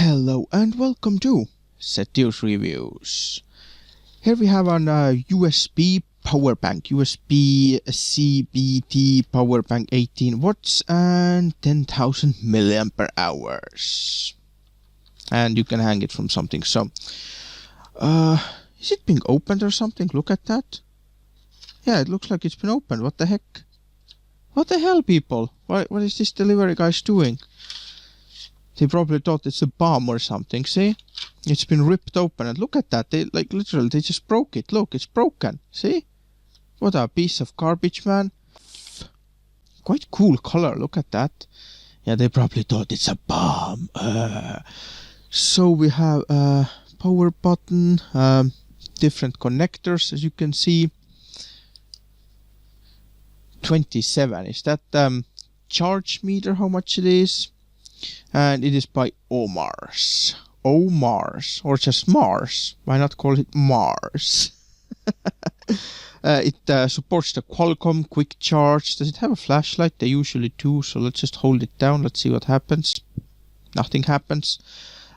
Hello and welcome to Sethioz Reviews. Here we have an USB power bank, USB CBT power bank, 18 watts and 10,000 milliampere hours. And you can hang it from something. So, is it being opened or something? Look at that. Yeah, it looks like it's been opened. What the heck? What the hell, people? What is this delivery guys doing? They probably thought it's a bomb or something, see? It's been ripped open, and look at that, they literally just broke it. Look, it's broken, see? What a piece of garbage, man. Quite cool color, look at that. Yeah, they probably thought it's a bomb. So we have a power button, different connectors, as you can see. 27, is that charge meter, how much it is? And it is by OMARS. OMARS, or just Mars. Why not call it Mars? It supports the Qualcomm quick charge. Does it have a flashlight? They usually do, so let's just hold it down. Let's see what happens. Nothing happens.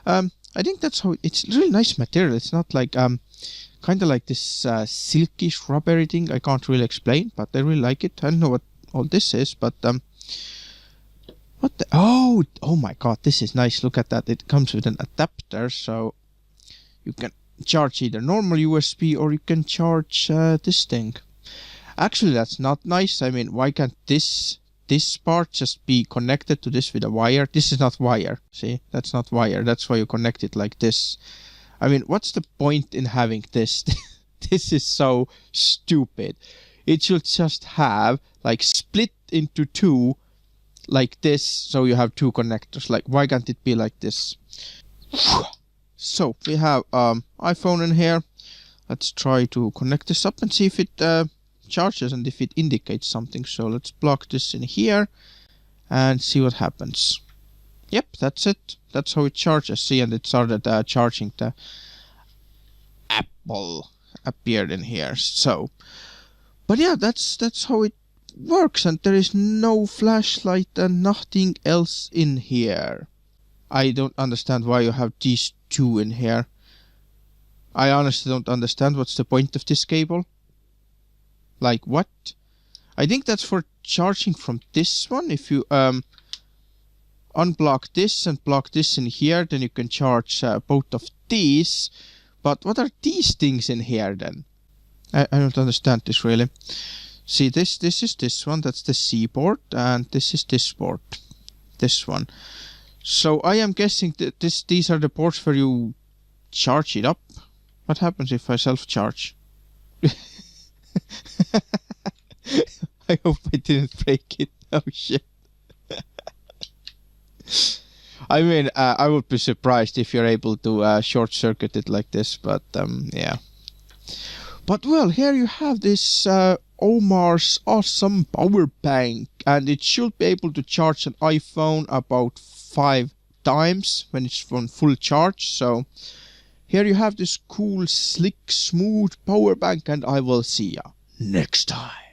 I think that's how it's really nice material. It's not like kind of like this silkish rubbery thing. I can't really explain, but I really like it. I don't know what all this is, but what the? Oh my god, this is nice. Look at that. It comes with an adapter, so you can charge either normal USB or you can charge this thing. Actually, that's not nice. I mean, why can't this part just be connected to this with a wire? This is not wire. See, that's not wire. That's why you connect it like this. I mean, what's the point in having this? This is so stupid. It should just have like split into two like this, so you have two connectors. Like, why can't it be like this? So we have iPhone in here. Let's try to connect this up and see if it charges and if it indicates something. So let's plug this in here and see what happens. Yep, that's it. That's how it charges. See, and it started charging. The Apple appeared in here. So, but yeah, that's how it works, and there is no flashlight and nothing else in here. I don't understand why you have these two in here. I honestly don't understand what's the point of this cable. Like, what? I think that's for charging from this one. If you unblock this and plug this in here, then you can charge both of these. But what are these things in here then? I don't understand this really. See, this is this one, that's the C port, and this is this port, this one. So I am guessing that these are the ports where you charge it up. What happens if I self-charge? I hope I didn't break it. Oh shit. I mean, I would be surprised if you're able to short-circuit it like this, but yeah. But well, here you have this OMARS awesome power bank, and it should be able to charge an iPhone about 5 times when it's on full charge. So here you have this cool, slick, smooth power bank, and I will see ya next time.